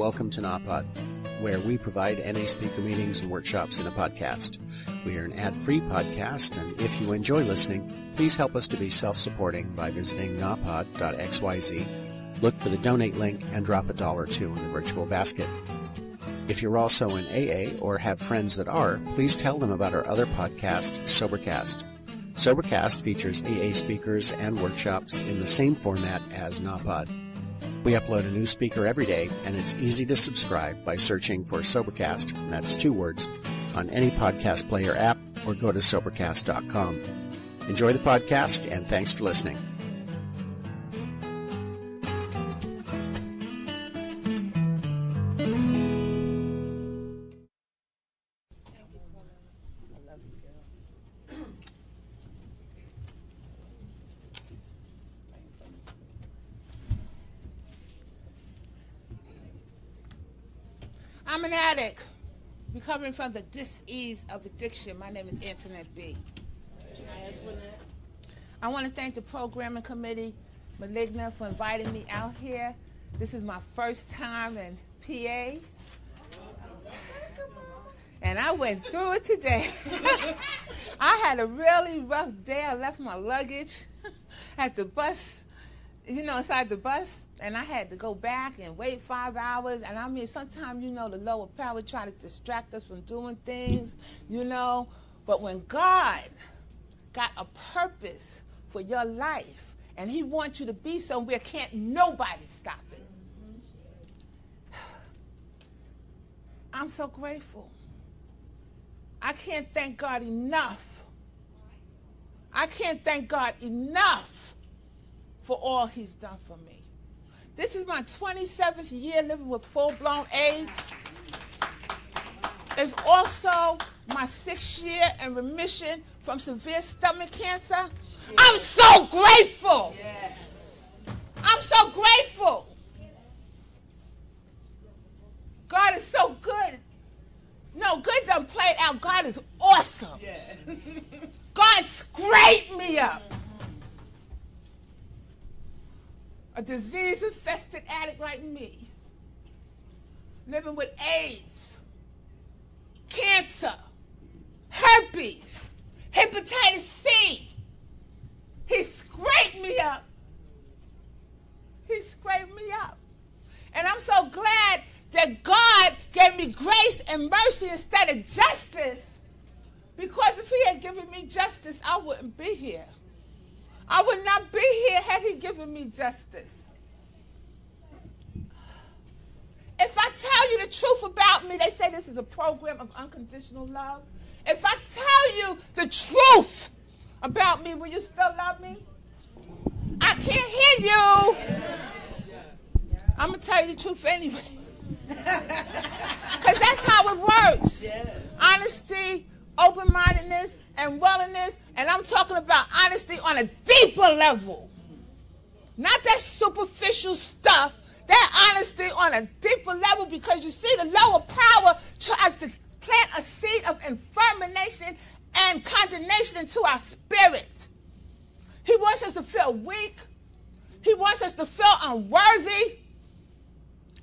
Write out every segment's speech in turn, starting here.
welcome to NAPOD, where we provide NA speaker meetings and workshops in a podcast. We are an ad-free podcast, and if you enjoy listening, please help us to be self-supporting by visiting napod.xyz, look for the donate link, and drop $1 or $2 in the virtual basket. If you're also in AA or have friends that are, please tell them about our other podcast, Sobercast. Sobercast features AA speakers and workshops in the same format as NAPOD. We upload a new speaker every day, and it's easy to subscribe by searching for Sobercast, that's 2 words, on any podcast player app, or go to Sobercast.com. Enjoy the podcast, and thanks for listening. I'm an addict, recovering from the dis-ease of addiction. My name is Anntionette B. I want to thank the programming committee, Maligna, for inviting me out here. This is my first time in PA, and I went through it today. I had a really rough day. I left my luggage at the bus, inside the bus, and I had to go back and wait 5 hours. And I mean, sometimes, the lower power try to distract us from doing things, But when God got a purpose for your life, and he wants you to be somewhere, can't nobody stop it. I'm so grateful. I can't thank God enough. I can't thank God enough for all he's done for me. This is my 27th year living with full-blown AIDS. It's also my 6th year in remission from severe stomach cancer. Yes. I'm so grateful. Yes. I'm so grateful. God is so good. No, good done played out. God is awesome. Yeah. God scraped me up. A disease-infested addict like me, living with AIDS, cancer, herpes, hepatitis C. He scraped me up. He scraped me up. And I'm so glad that God gave me grace and mercy instead of justice, because if he had given me justice, I wouldn't be here. I would not be here had he given me justice. If I tell you the truth about me, they say this is a program of unconditional love. If I tell you the truth about me, will you still love me? I can't hear you. I'm going to tell you the truth anyway. Because that's how it works. Honesty, open-mindedness, and willingness, and I'm talking about honesty on a deeper level. Not that superficial stuff, that honesty on a deeper level, because you see, the lower power tries to plant a seed of infirmation and condemnation into our spirit. He wants us to feel weak. He wants us to feel unworthy.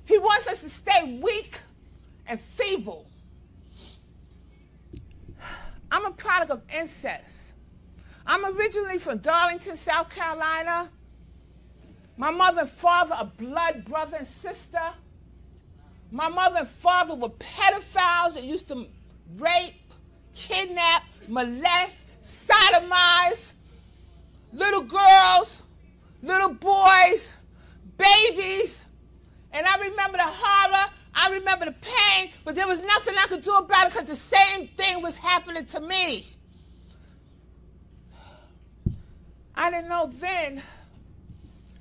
He wants us to stay weak and feeble. I'm a product of incest. I'm originally from Darlington, South Carolina. My mother and father are blood brother and sister. My mother and father were pedophiles that used to rape, kidnap, molest, sodomize little girls, little boys, babies. And I remember the horror. I remember the pain, but there was nothing I could do about it because the same thing was happening to me. I didn't know then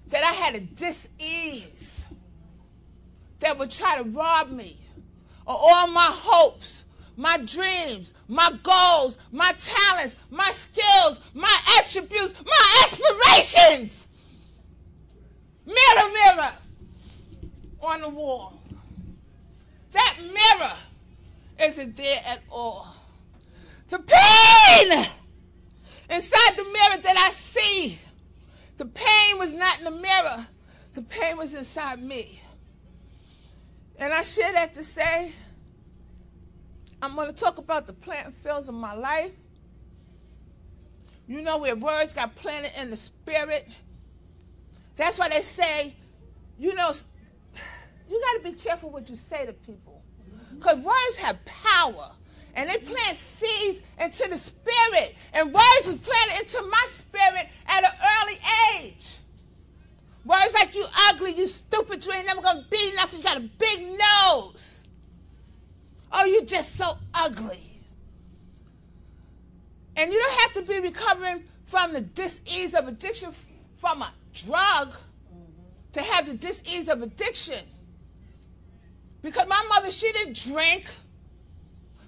that I had a dis-ease that would try to rob me of all my hopes, my dreams, my goals, my talents, my skills, my attributes, my aspirations. Mirror, mirror on the wall. That mirror isn't there at all. The pain inside the mirror that I see, the pain was not in the mirror. The pain was inside me. And I share that to say, I'm going to talk about the planting fields of my life. You know, where words got planted in the spirit. That's why they say, you know, you got to be careful what you say to people. Because words have power. And they plant seeds into the spirit. And words was planted into my spirit at an early age. Words like, you ugly, you stupid, you ain't never going to be nothing, you got a big nose. Oh, you just so ugly. And you don't have to be recovering from the dis-ease of addiction from a drug to have the dis-ease of addiction. Because my mother, she didn't drink.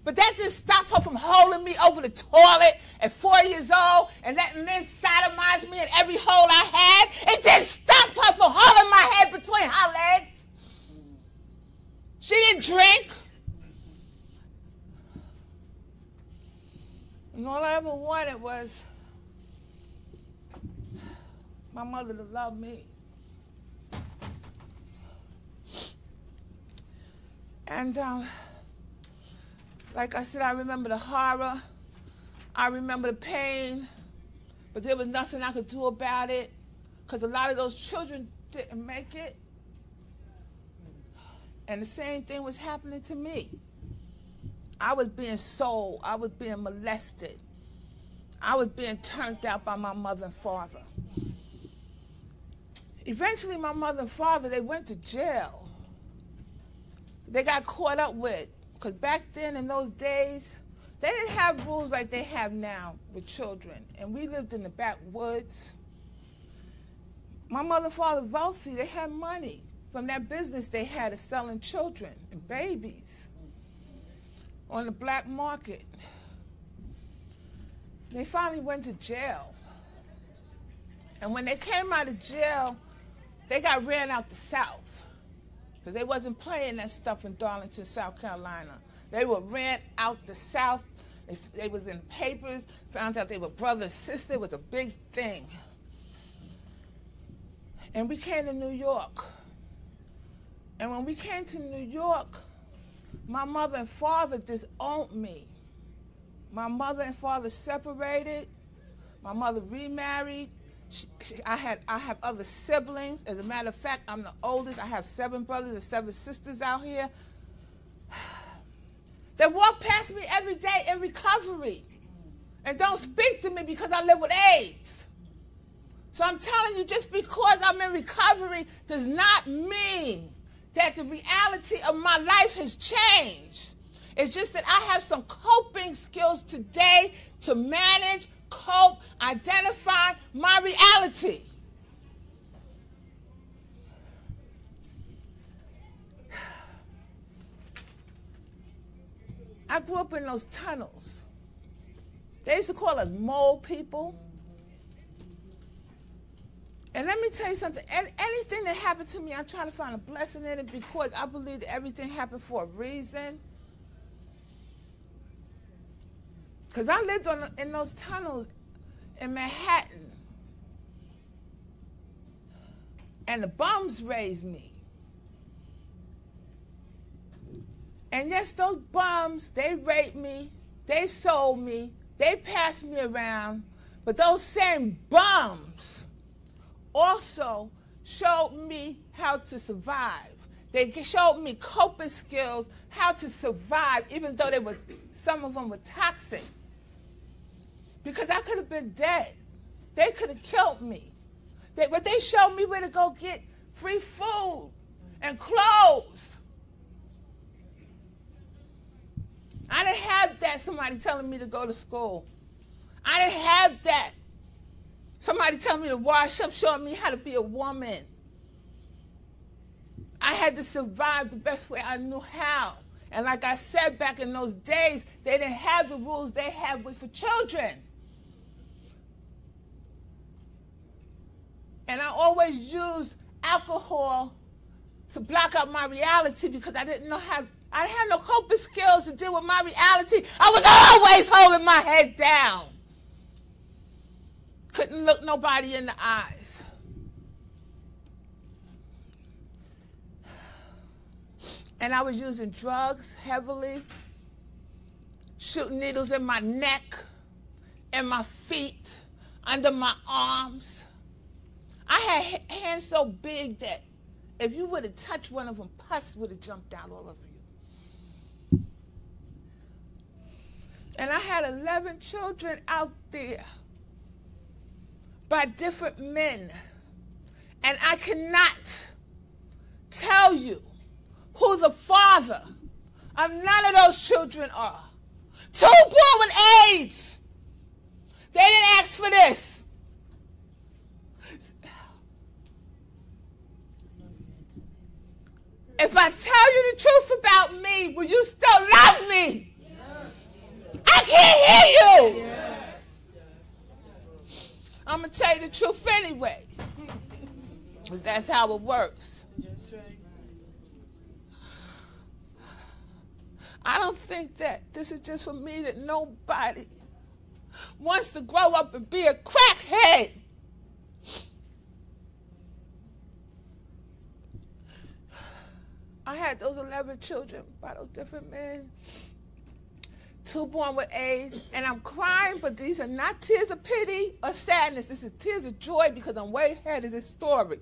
But that didn't stop her from holding me over the toilet at 4 years old and letting men sodomize me in every hole I had. It didn't stop her from holding my head between her legs. She didn't drink. And all I ever wanted was my mother to love me. And like I said, I remember the horror. I remember the pain. But there was nothing I could do about it because a lot of those children didn't make it. And the same thing was happening to me. I was being sold. I was being molested. I was being turned out by my mother and father. Eventually, my mother and father, they went to jail. They got caught up with, because back then in those days, they didn't have rules like they have now with children. And we lived in the backwoods. My mother and father wealthy, they had money from that business they had of selling children and babies on the black market. They finally went to jail. And when they came out of jail, they got ran out the South. Because they wasn't playing that stuff in Darlington, South Carolina. They were ran out the South. They was in papers, found out they were brother and sister. It was a big thing. And we came to New York. And when we came to New York, my mother and father disowned me. My mother and father separated. My mother remarried. I have other siblings. As a matter of fact, I'm the oldest. I have 7 brothers and 7 sisters out here. They walk past me every day in recovery and don't speak to me because I live with AIDS. So I'm telling you, just because I'm in recovery does not mean that the reality of my life has changed. It's just that I have some coping skills today to manage, cope, identify my reality. I grew up in those tunnels. They used to call us mole people. And let me tell you something. Anything that happened to me, I try to find a blessing in it because I believe that everything happened for a reason. Because I lived in those tunnels in Manhattan. And the bums raised me. And yes, those bums, they raped me, they sold me, they passed me around. But those same bums also showed me how to survive. They showed me coping skills, how to survive, even though some of them were toxic. Because I could have been dead. They could have killed me. But they showed me where to go get free food and clothes. I didn't have that, somebody telling me to go to school. I didn't have that. Somebody telling me to wash up, showing me how to be a woman. I had to survive the best way I knew how. And like I said, back in those days, they didn't have the rules they have for children. And I always used alcohol to block out my reality because I didn't know how. I didn't have no coping skills to deal with my reality. I was always holding my head down. Couldn't look nobody in the eyes. And I was using drugs heavily, shooting needles in my neck, in my feet, under my arms. I had hands so big that if you would have touched one of them, pus would have jumped out all over you. And I had 11 children out there by different men. And I cannot tell you who the father of none of those children are. 2 born with AIDS. They didn't ask for this. If I tell you the truth about me, will you still love me? Yes. I can't hear you. Yes. I'm going to tell you the truth anyway. Because that's how it works. That's right. I don't think that this is just for me, that nobody wants to grow up and be a crackhead. I had those 11 children by those different men, 2 born with AIDS, and I'm crying, but these are not tears of pity or sadness. This is tears of joy because I'm way ahead of this story.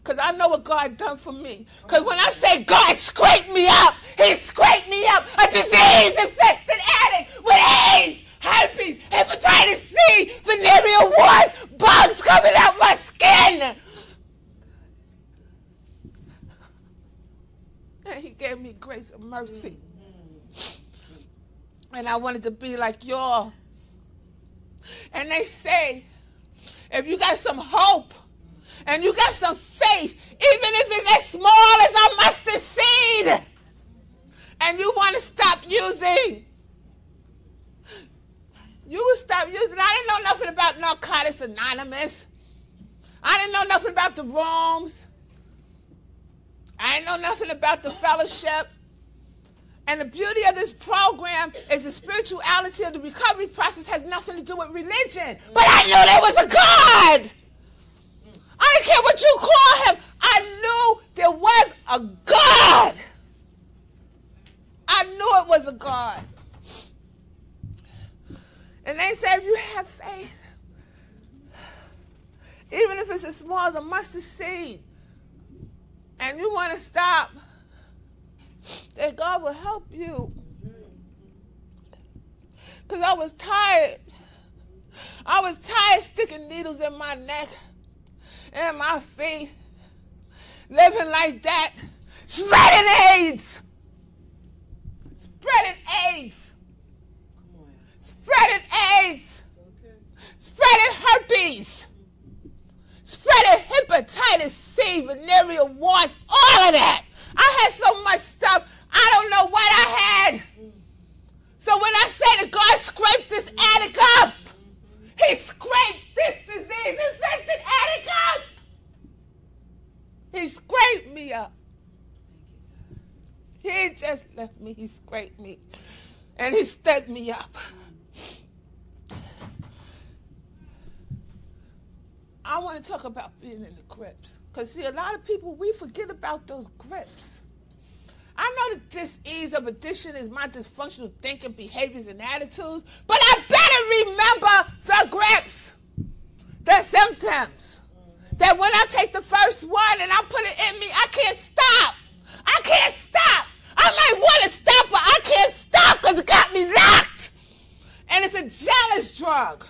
Because I know what God done for me. Because when I say God scraped me up, he scraped me up, a disease-infested addict with AIDS, herpes, hepatitis C, venereal warts, bugs coming out my skin. And he gave me grace and mercy. And I wanted to be like y'all. And they say, if you got some hope and you got some faith, even if it's as small as a mustard seed, and you want to stop using, you will stop using. I didn't know nothing about Narcotics Anonymous. I didn't know nothing about the rooms. I didn't know nothing about the fellowship. And the beauty of this program is the spirituality of the recovery process has nothing to do with religion. But I knew there was a God. I didn't care what you call him. I knew there was a God. I knew it was a God. And they say if you have faith, even if it's as small as a mustard seed, and you want to stop, that God will help you. Because I was tired. I was tired sticking needles in my neck and my feet, living like that, spreading AIDS. Spreading AIDS. Spreading AIDS. Spreading herpes. Spreading hepatitis C, venereal warts, all of that. I had so much stuff, I don't know what I had. So when I say that God scraped this addict up, he scraped this disease-infested addict up. He scraped me up. He just left me, he scraped me. And he stuck me up. I want to talk about being in the grips. Because, see, a lot of people, we forget about those grips. I know the dis-ease of addiction is my dysfunctional thinking, behaviors, and attitudes, but I better remember the grips, the symptoms. That when I take the first one and I put it in me, I can't stop. I can't stop. I might want to stop, but I can't stop because it got me locked. And it's a jealous drug.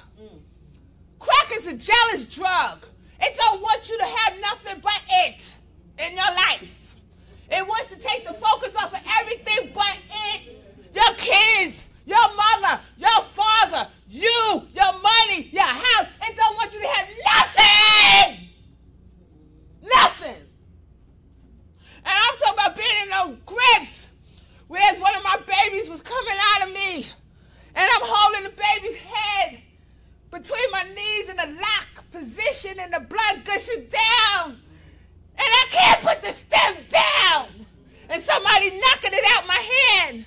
Crack is a jealous drug. It don't want you to have nothing but it in your life. It wants to take the focus off of everything but it. Your kids, your mother, your father, you, your money, your house. It don't want you to have nothing. Nothing. And I'm talking about being in those grips where one of my babies was coming out of me. And I'm holding the baby's head between my knees in a lock position and the blood gushing down. And I can't put the stem down. And somebody knocking it out my hand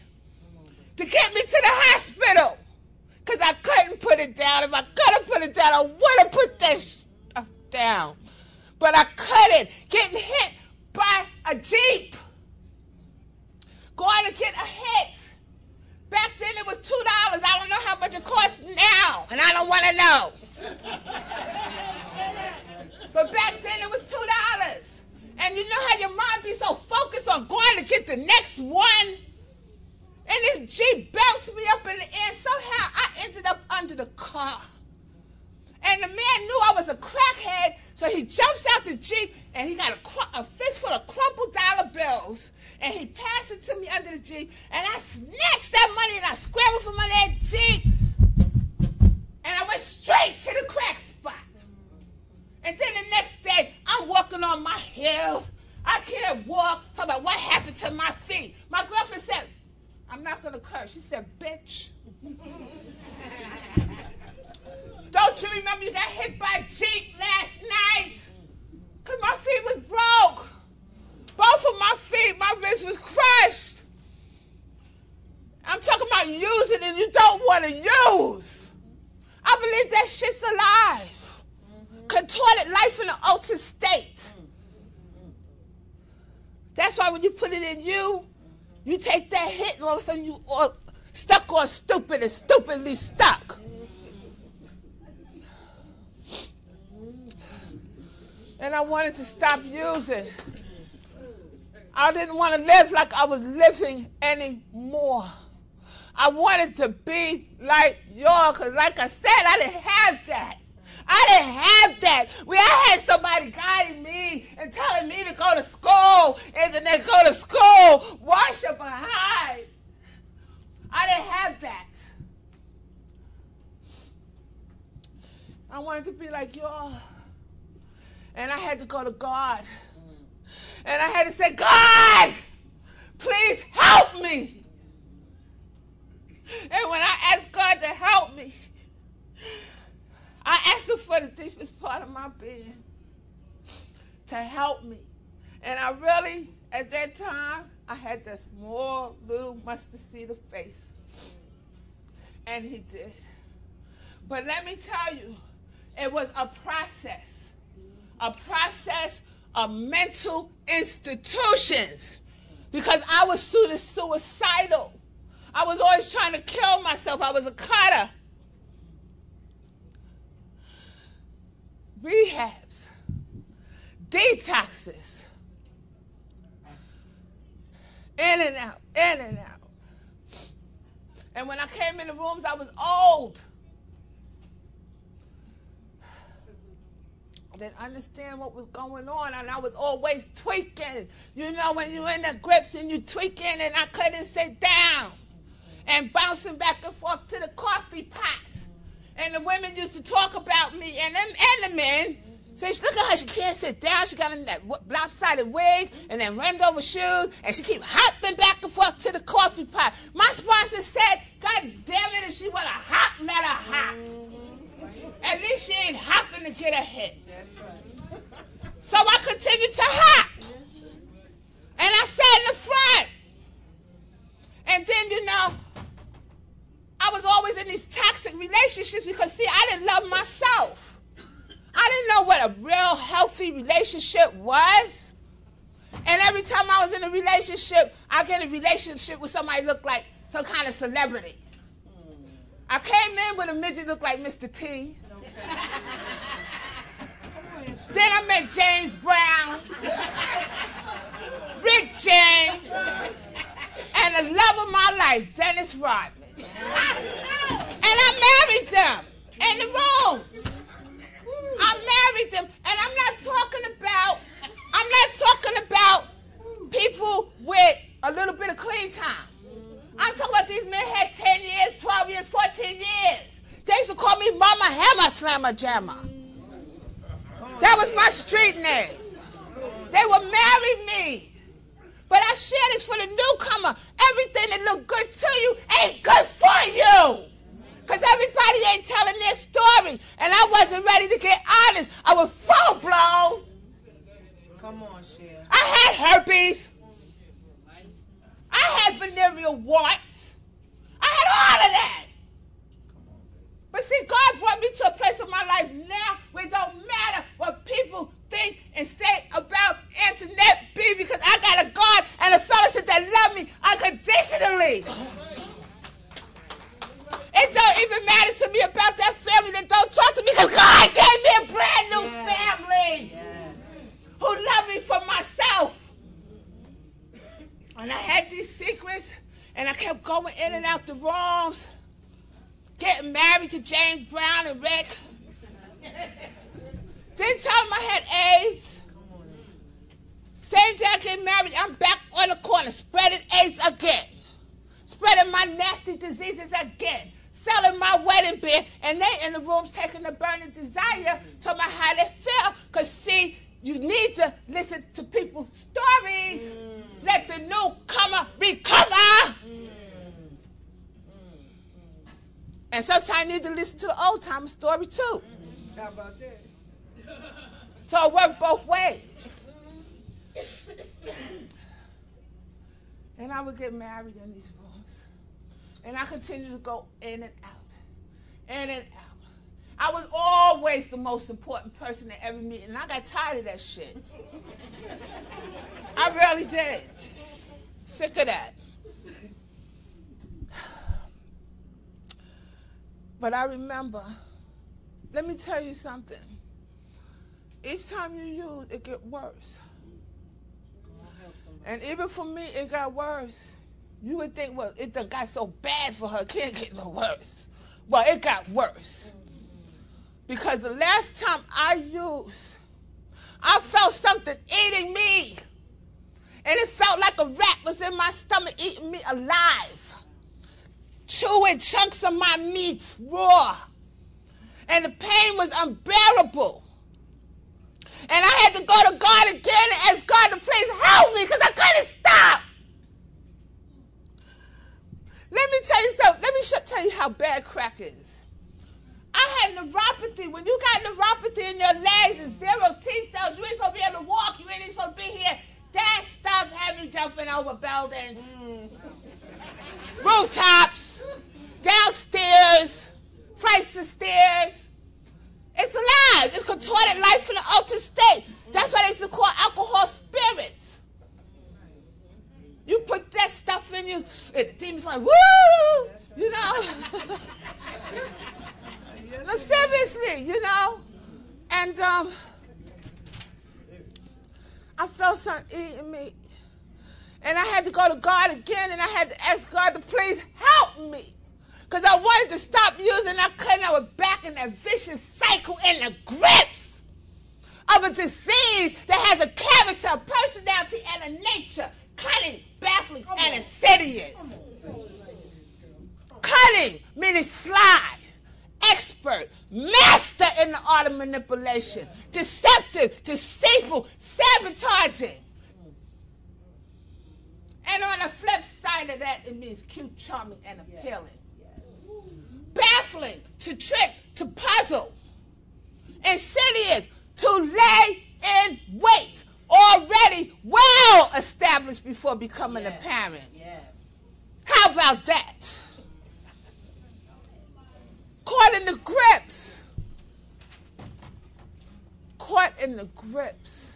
to get me to the hospital. Because I couldn't put it down. If I could have put it down, I would have put that stuff down. But I couldn't. Getting hit by a Jeep. going to get a hit. Back then it was $2. I don't know how much it costs now, and I don't want to know. But back then it was $2. And you know how your mind be so focused on going to get the next one? And this Jeep bounced me up in the air. Somehow I ended up under the car. And the man knew I was a crackhead, so he jumps out the Jeep, and he got a fistful of crumpled dollar bills, and he passed it to me under the Jeep, and I snatched that money, and I scrambled from under that Jeep, and I went straight to the crack spot. And then the next day, I'm walking on my heels. I can't walk, talking about what happened to my feet. My girlfriend said, I'm not going to curse. She said, bitch. Don't you remember you got hit by a Jeep last night? Because my feet was broke. Both of my feet, my wrist was crushed. I'm talking about using it you don't want to use. I believe that shit's alive. Contorted life in an altered state. That's why when you put it in you, you take that hit and all of a sudden you all stuck on stupid and stupidly stuck. And I wanted to stop using. I didn't want to live like I was living anymore. I wanted to be like y'all, because like I said, I didn't have that. I didn't have that. I had somebody guiding me and telling me to go to school, and then go to school, wash your behind. I didn't have that. I wanted to be like y'all. And I had to go to God. And I had to say, God, please help me. And when I asked God to help me, I asked him for the deepest part of my being to help me. And I really, at that time, I had that small little mustard seed of faith. And he did. But let me tell you, it was a process of mental institutions, because I was suicidal. I was always trying to kill myself. I was a cutter. Rehabs, detoxes, in and out, in and out. And when I came in the rooms, I was old. I didn't understand what was going on, and I was always tweaking. You know, when you're in the grips and you're tweaking, and I couldn't sit down, and bouncing back and forth to the coffee pots. And the women used to talk about me, and the men say, look at her, she can't sit down. She got in that lopsided wig and then rimmed over shoes, and she keep hopping back and forth to the coffee pot. My sponsor said, God damn it, if she want to hop, let her hop. At least she ain't hopping to get a hit. So I continued to hop. And I sat in the front. And then, you know, I was always in these toxic relationships because, see, I didn't love myself. I didn't know what a real healthy relationship was. And every time I was in a relationship, I get a relationship with somebody who looked like some kind of celebrity. I came in with a midget looked like Mr. T. Then I met James Brown, Rick James, and the love of my life, Dennis Rodman. And I married them in the rooms. I married them, and I'm not talking about people with a little bit of clean time. I'm talking about these men had 10 years, 12 years, 14 years. They used to call me Mama Hammer Slammer Jammer. That was my street name. They would marry me. But I share this for the newcomer. Everything that look good to you ain't good for you. Because everybody ain't telling their story. And I wasn't ready to get honest. I was full blown. Come on, Cher. I had herpes. I had venereal warts. I had all of that. But see, God brought me to a place in my life now where it don't matter what people think and say about Anntionette B, because I got a God and a fellowship that love me. I could family. It don't even matter to me about that family that don't talk to me because God gave me a brand new family who love me for myself. And I had these secrets, and I kept going in and out the rooms, getting married to James Brown and Rick. Didn't tell him I had AIDS. Same day I get married, I'm back on the corner, spreading AIDS again. Spreading my nasty diseases again. Selling my wedding band, and they in the rooms taking the burning desire, talking about how they feel. Because, see, you need to listen to people's stories. Let the newcomer recover. And sometimes you need to listen to the old-timer story, too. How about that? So it worked both ways. And I would get married in these rooms. And I continued to go in and out. In and out. I was always the most important person at every meeting. And I got tired of that shit. I really did. Sick of that. But I remember, let me tell you something. Each time you use, it gets worse. And even for me, it got worse. You would think, well, it done got so bad for her, it can't get no worse. Well, it got worse. Because the last time I used, I felt something eating me. And it felt like a rat was in my stomach eating me alive. Chewing chunks of my meats raw. And the pain was unbearable. And I had to go to God again and ask God to please help me because I couldn't stop. Let me tell you something. Let me tell you how bad crack is. I had neuropathy. When you got neuropathy in your legs and 0 T cells, you ain't supposed to be able to walk. You ain't supposed to be here. That stuff had me jumping over buildings, rooftops, downstairs, flights of stairs. It's alive. It's contorted life in the altered state. That's why they used to call alcohol spirits. You put that stuff in you, and the demons like, woo! You know? No, seriously, you know? And I felt something eating me. And I had to go to God again, and I had to ask God to please help me. Because I wanted to stop using, I couldn't. I was back in that vicious cycle in the grips of a disease that has a character, a personality, and a nature. Cunning, baffling, and insidious. Cunning, meaning sly, expert, master in the art of manipulation, deceptive, deceitful, sabotaging. And on the flip side of that, it means cute, charming, and appealing. Baffling, to trick, to puzzle. Insidious, to lay in wait. Already well established before becoming a parent. How about that? Caught in the grips. Caught in the grips.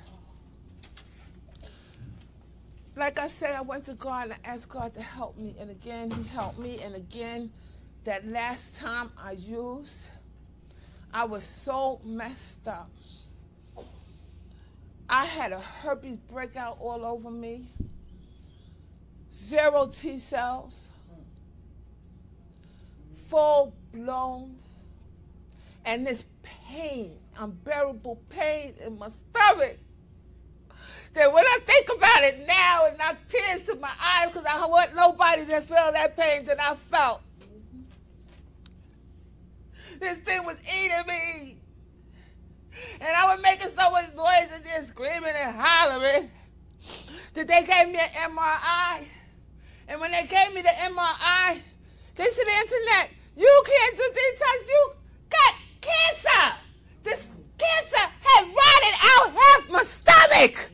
Like I said, I went to God and I asked God to help me. And again, he helped me. And again, that last time I used, I was so messed up. I had a herpes breakout all over me. 0 T cells. Full blown. And this pain, unbearable pain in my stomach. That when I think about it now, it knocks tears to my eyes because I want nobody to feel that pain that I felt. This thing was eating me. And I was making so much noise and just screaming and hollering that they gave me an MRI. And when they gave me the MRI, they said, the internet, you can't do detox, you got cancer. This cancer had rotted out half my stomach.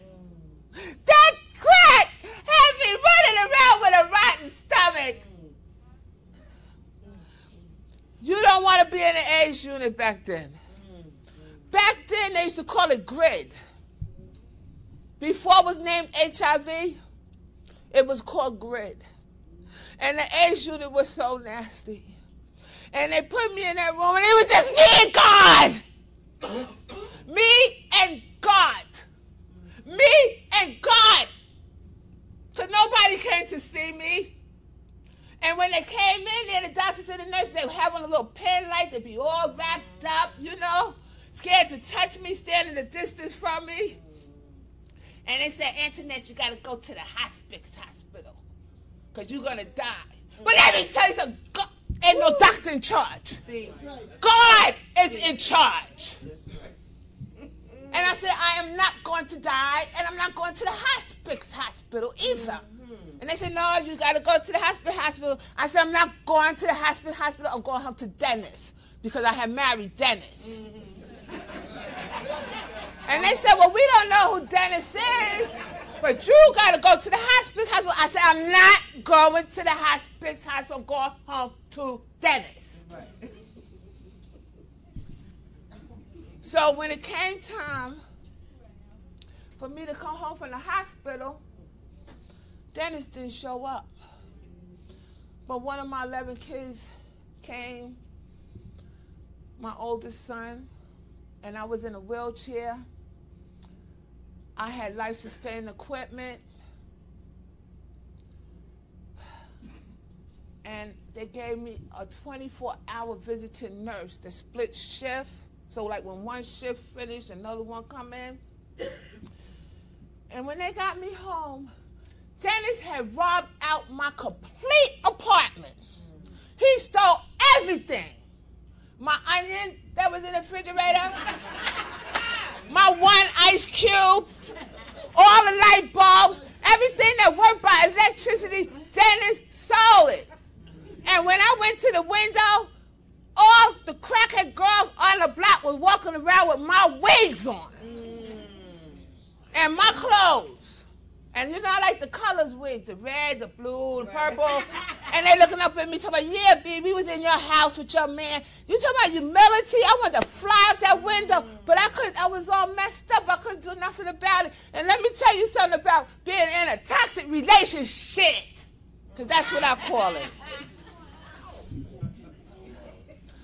That crack had me running around with a rotten stomach. You don't want to be in the AIDS unit back then. Back then, they used to call it GRID. Before it was named HIV, it was called GRID. And the AIDS unit was so nasty. And they put me in that room, and it was just me and God. Me and God. Me and God. So nobody came to see me. And when they came in there, the doctors and the nurses, they were having a little pen light. They'd be all wrapped up, you know, scared to touch me, standing a distance from me. And they said, Anntionette, you got to go to the hospital because you're going to die. But let me tell you something. God, ain't no doctor in charge. God is in charge. And I said, I am not going to die, and I'm not going to the hospital either. And they said, no, you got to go to the hospital. I said, I'm not going to the hospital. I'm going home to Dennis because I had married Dennis. And they said, well, we don't know who Dennis is, but you got to go to the hospital. I said, I'm not going to the hospital. I'm going home to Dennis. Right. So when it came time for me to come home from the hospital, Dennis didn't show up. But one of my 11 kids came, my oldest son, and I was in a wheelchair. I had life-sustaining equipment. And they gave me a 24-hour visiting nurse that split shift. So like when one shift finished, another one come in. And when they got me home, Dennis had robbed out my complete apartment. He stole everything. My onion that was in the refrigerator, my one ice cube, all the light bulbs, everything that worked by electricity, Dennis sold it. And when I went to the window, all the crackhead girls on the block was walking around with my wigs on. And my clothes. And you know, I like the colors wig, the red, the blue, the purple. And they looking up at me talking about, yeah, B, we was in your house with your man. You talking about humility? I wanted to fly out that window, but I was all messed up. I couldn't do nothing about it. And let me tell you something about being in a toxic relationship. Because that's what I call it.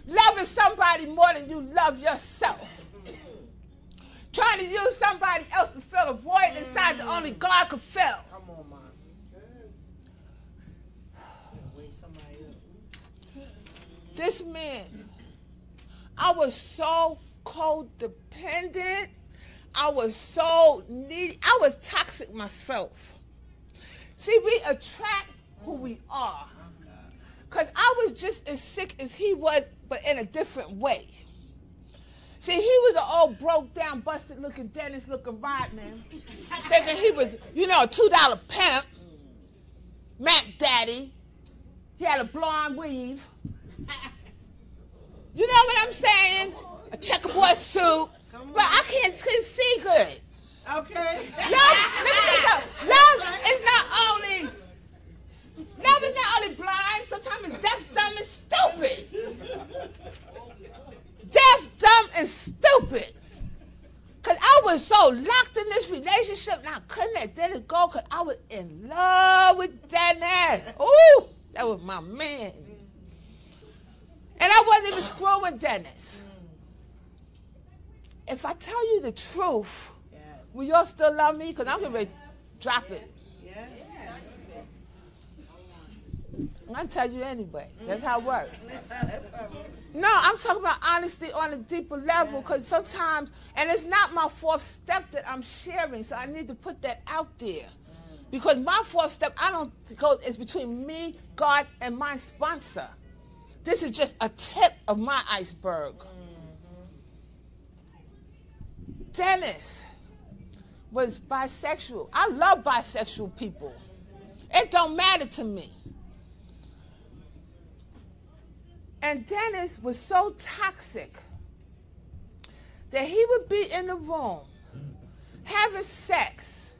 Loving somebody more than you love yourself. Trying to use somebody else to fill a void inside that only God could fill. Come on, Mom. This man, I was so codependent. I was so needy. I was toxic myself. See, we attract who we are. Because I was just as sick as he was, but in a different way. See, he was an old, broke-down, busted-looking, Dennis-looking rodman, thinking he was, you know, a $2 pimp, Mac Daddy. He had a blonde weave. You know what I'm saying? A checkerboard suit. But I couldn't see good. Okay. Love is not only blind, sometimes it's deaf, dumb, and stupid. Deaf, dumb, and stupid. Because I was so locked in this relationship, and I couldn't let Dennis go because I was in love with Dennis. Ooh, that was my man. And I wasn't even screwing Dennis. If I tell you the truth, yes, will y'all still love me? Because I'm going to drop it. Yes. I'm going to tell you anyway. That's how it works. No, I'm talking about honesty on a deeper level because sometimes, and it's not my fourth step that I'm sharing, so I need to put that out there. Because my fourth step, I don't go, it's between me, God, and my sponsor. This is just a tip of my iceberg. Dennis was bisexual. I love bisexual people. It don't matter to me. And Dennis was so toxic that he would be in the room having sex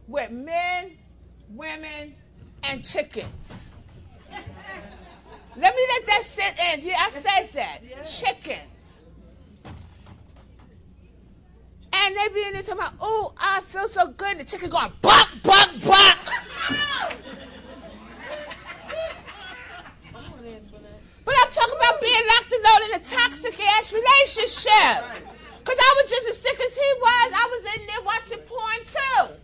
with men, women, and chickens. Let me let that sit in. Yeah, I said that. Yeah. Chickens. And they be in there talking about, oh, I feel so good. And the chicken going, buck, buck, buck. in a toxic-ass relationship. Because I was just as sick as he was. I was in there watching porn, too.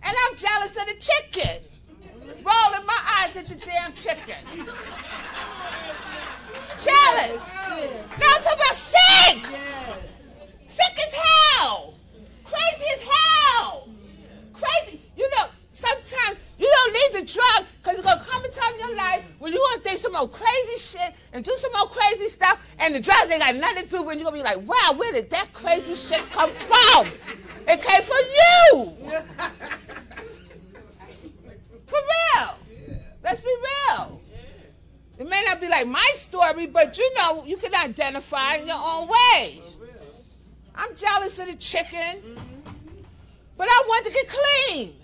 And I'm jealous of the chicken. Rolling my eyes at the damn chicken. Jealous. No, I'm talking about sick. Sick as hell. Crazy as hell. Crazy. You know, sometimes you don't need the drug because it's going to come a time in your life when you're going to think some more crazy shit and do some more crazy stuff, and the drugs ain't got nothing to do with it. You're going to be like, wow, where did that crazy shit come from? It came from you. For real. Let's be real. It may not be like my story, but you know, you can identify in your own way. I'm jealous of the chicken, but I wanted to get clean.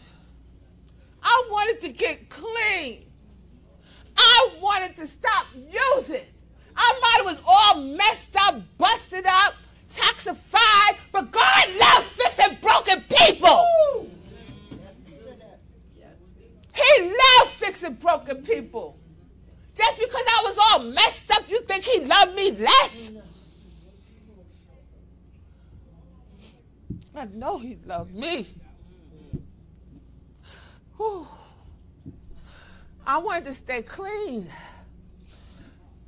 I wanted to get clean. I wanted to stop using. Our mother was all messed up, busted up, toxified, but God loves fixing broken people. He loved fixing broken people. Just because I was all messed up, you think he loved me less? I know he loved me. Whew. I wanted to stay clean.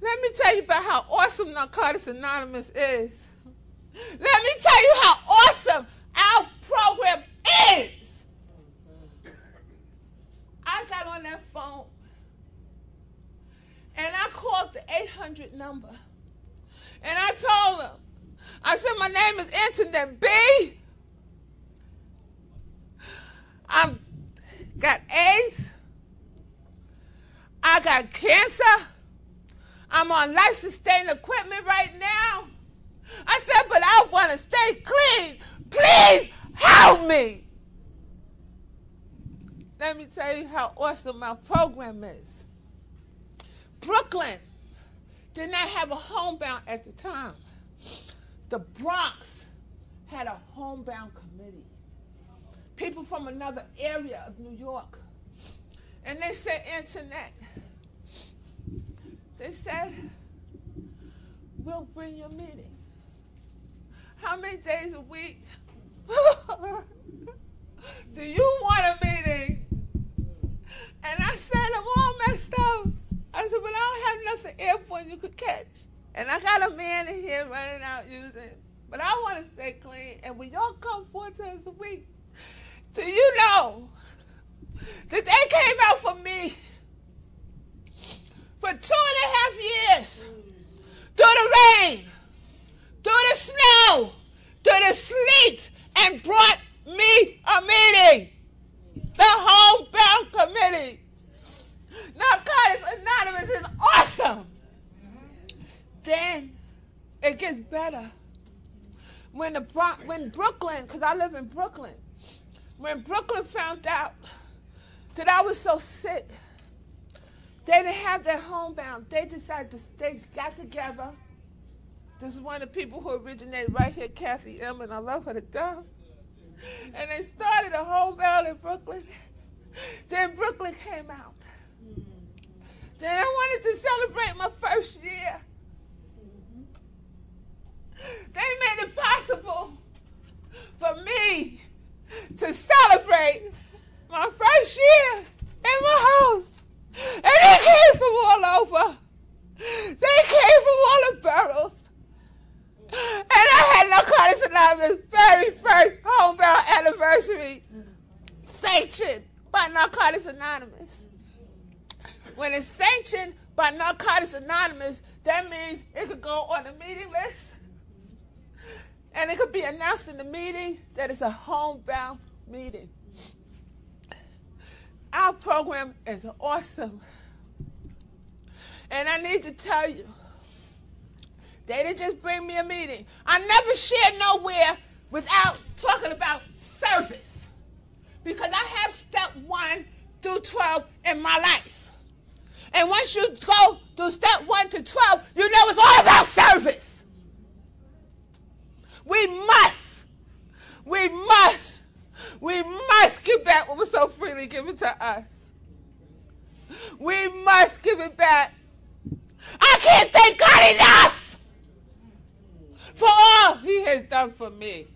Let me tell you about how awesome Narcotics Anonymous is. Let me tell you how awesome our program is. I got on that phone and I called the 800 number. And I told them, I said, my name is Anntionette B. I've got AIDS. I got cancer. I'm on life-sustaining equipment right now. I said, but I want to stay clean. Please help me. Let me tell you how awesome my program is. Brooklyn did not have a homebound at the time. The Bronx had a homebound committee. People from another area of New York. And they said, Anntionette, they said, we'll bring you a meeting. How many days a week? Do you want a meeting? And I said, I'm all messed up. I said, but I don't have nothing airborne you could catch. And I got a man in here running out using, but I want to stay clean. And when y'all come 4 times a week, do you know that they came out for me for 2.5 years? Through the rain, through the snow, through the sleet, and brought me a meeting. The Homebound Committee. Narcotics Anonymous is awesome. Then it gets better. When Brooklyn, because I live in Brooklyn, when Brooklyn found out that I was so sick, they didn't have their homebound. They decided they got together. This is one of the people who originated right here, Kathy M., and I love her to death. And they started a homebound in Brooklyn. Then Brooklyn came out. Then I wanted to celebrate my first year. They made it possible for me to celebrate my first year in my house. And they came from all over. They came from all the boroughs. And I had Narcotics Anonymous' very first homebound anniversary sanctioned by Narcotics Anonymous. When it's sanctioned by Narcotics Anonymous, that means it could go on the meeting list. And it could be announced in the meeting that it's a homebound meeting. Our program is awesome. And I need to tell you, they didn't just bring me a meeting. I never shared nowhere without talking about service. Because I have step 1 through 12 in my life. And once you go through step 1 to 12, you know it's all about service. We must give back what was so freely given to us. We must give it back. I can't thank God enough for all he has done for me.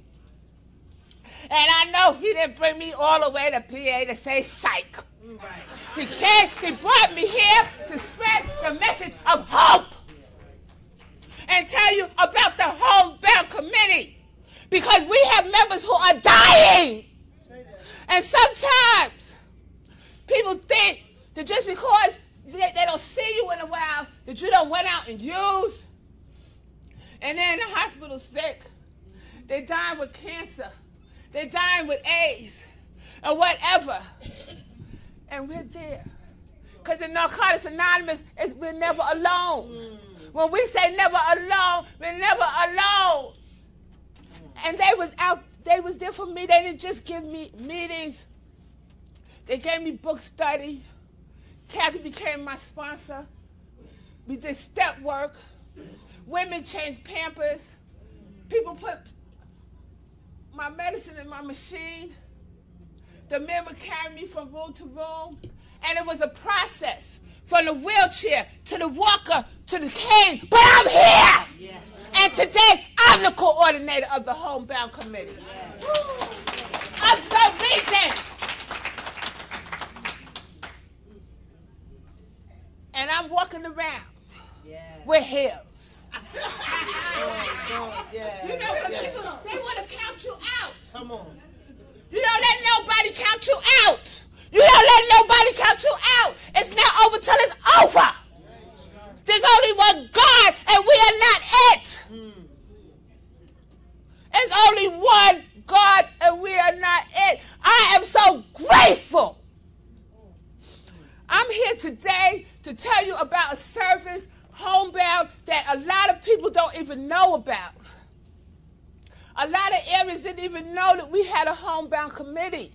And I know he didn't bring me all the way to PA to say psych. He came, he brought me here to spread the message of hope and tell you about the Homebound Committee, because we have members who are dying. And sometimes people think that just because they don't see you in a while, that you don't went out and use, and they're in the hospital sick. They're dying with cancer. They're dying with AIDS or whatever. And we're there. Because in Narcotics Anonymous, we're never alone. When we say never alone, we're never alone. And they was there for me. They didn't just give me meetings. They gave me book study. Kathy became my sponsor. We did step work. Women changed Pampers. People put my medicine in my machine. The men would carry me from room to room. And it was a process, from the wheelchair to the walker to the cane. But I'm here. Yes. And today, I'm the coordinator of the Homebound Committee. Yes. Of the region. And I'm walking around with heels. You know, people, they want to count you out. Come on. You don't let nobody count you out. You don't let nobody count you out. It's not over till it's over. There's only one God, and we are not it. There's only one God, and we are not it. I am so grateful. I'm here today to tell you about a service, Homebound, that a lot of people don't even know about. A lot of areas didn't even know that we had a Homebound Committee.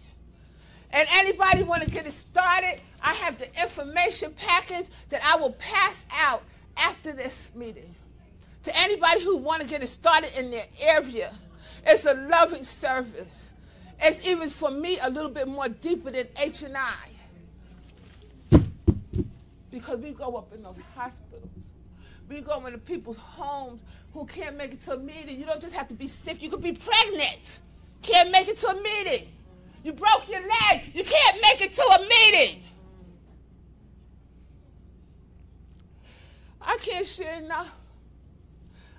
And anybody want to get it started, I have the information package that I will pass out after this meeting. To anybody who want to get it started in their area, it's a loving service. It's even, for me, a little bit more deeper than H&I. Because we go up in those hospitals. We go into people's homes who can't make it to a meeting. You don't just have to be sick. You could be pregnant. Can't make it to a meeting. You broke your leg. You can't make it to a meeting. I can't share enough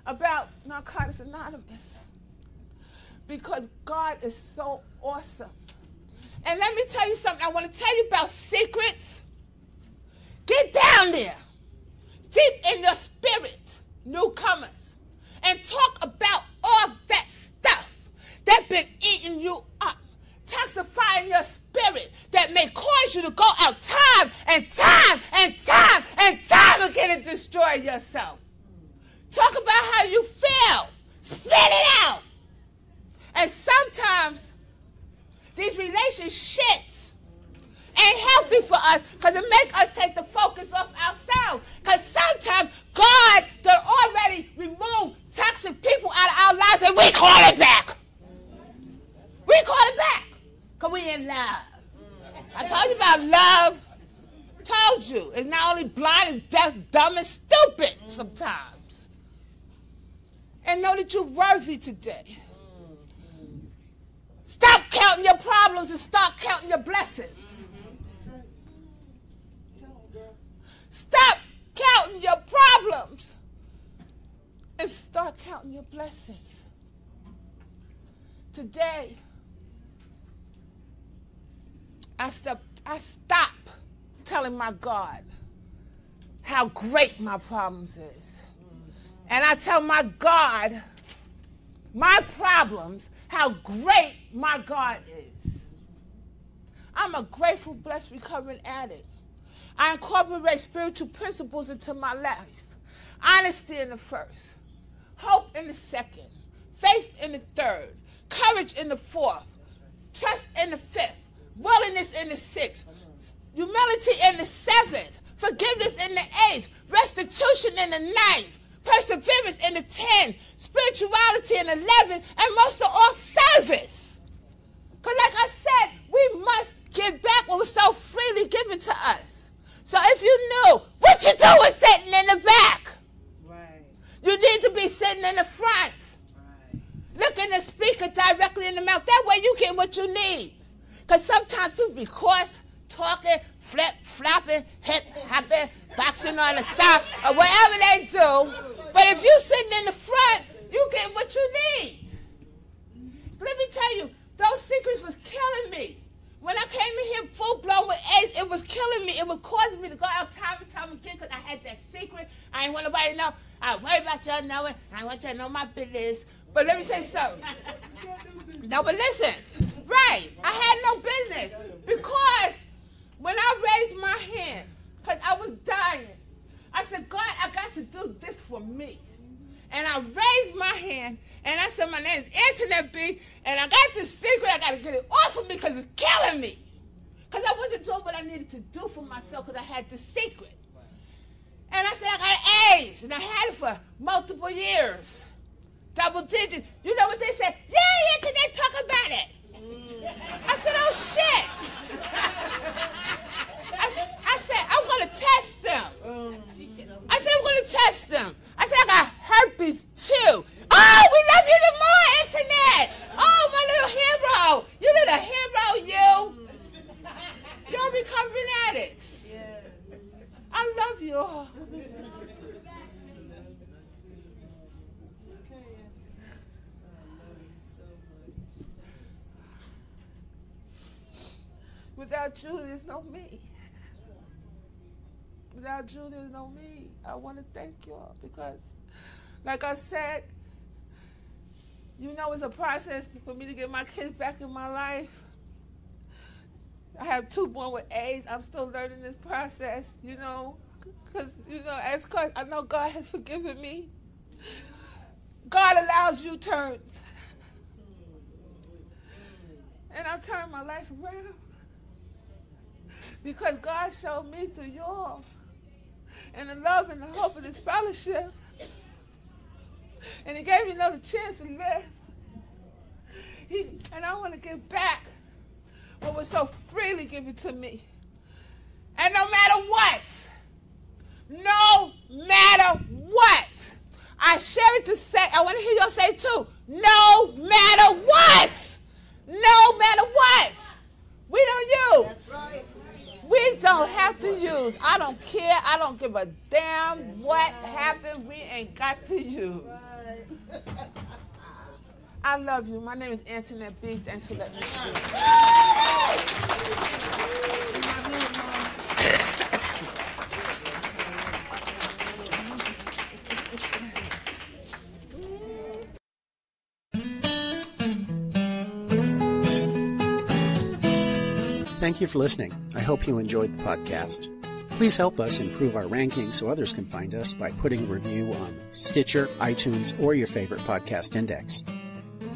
about Narcotics Anonymous because God is so awesome. And let me tell you something. I want to tell you about secrets. Get down there, deep in your spirit, newcomers, and talk about all that stuff that's been eating you up, toxifying your spirit, that may cause you to go out time and time and time and time again and destroy yourself. Talk about how you feel. Spit it out. And sometimes these relationships ain't healthy for us because it makes us take the focus off ourselves. Because sometimes God done already removed toxic people out of our lives and we call it back. We call it back because we in love. I told you about love. Told you. It's not only blind, it's deaf, dumb, and stupid sometimes. And know that you're worthy today. Stop counting your problems and start counting your blessings. Stop counting your problems and start counting your blessings. Today, I stop telling my God how great my problems is. And I tell my God, my problems, how great my God is. I'm a grateful, blessed, recovering addict. I incorporate spiritual principles into my life. Honesty in the first, hope in the second, faith in the third, courage in the fourth, trust in the fifth, willingness in the sixth, humility in the seventh, forgiveness in the eighth, restitution in the ninth, perseverance in the 10th, spirituality in the 11th, and most of all, service. Because like I said, we must give back what was so freely given to us. So if you knew what you doing sitting in the back, Right. you need to be sitting in the front. Right. Looking the speaker directly in the mouth. That way you get what you need. Because sometimes people be cross, talking, flopping, hip-hopping, boxing on the side, or whatever they do. But if you sitting in the front, you get what you need. Let me tell you, those secrets was killing me. When I came in here full-blown with AIDS, it was killing me. It was causing me to go out time and time again because I had that secret. I didn't want nobody to know. I worry about y'all knowing. I want y'all to know my business. But let me say something. No, but listen. Right. I had no business. Because when I raised my hand, because I was dying, I said, God, I got to do this for me. And I raised my hand, and I said, my name is Anntionette B, and I got this secret. I got to get it off of me because it's killing me. Because I wasn't doing what I needed to do for myself because I had this secret. And I said, I got AIDS, and I had it for multiple years. Double digits. You know what they said? Yeah, Anntionette, talk about it. I said, oh, shit. I said, I'm going to test them. I said, I'm going to test them. I said, I got herpes, too. Oh, we love you the more, Anntionette. Oh, my little hero. You little hero, you. You're recovering addicts. Yes. I love you all. Without you, there's no me. Without you, there's no me. I want to thank you all because, like I said, you know it's a process for me to get my kids back in my life. I have 2 born with AIDS. I'm still learning this process, you know, because, you know, I know God has forgiven me. God allows U-turns. And I turned my life around. Because God showed me through y'all and the love and the hope of this fellowship. And he gave me another chance to live. And I want to give back what was so freely given to me. And no matter what, I share it to say, I want to hear y'all say too, no matter what, we don't use. That's right. We don't have to use. I don't care. I don't give a damn what happened. We ain't got to use. I love you. My name is Anntionette B. Thanks for letting me Thank you for listening. I hope you enjoyed the podcast. Please help us improve our ranking so others can find us by putting a review on Stitcher, iTunes, or your favorite podcast index.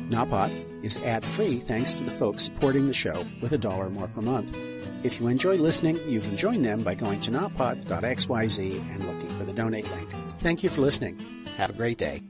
Nawpod is ad-free thanks to the folks supporting the show with $1 more per month. If you enjoy listening, you can join them by going to nawpod.xyz and looking for the donate link. Thank you for listening. Have a great day.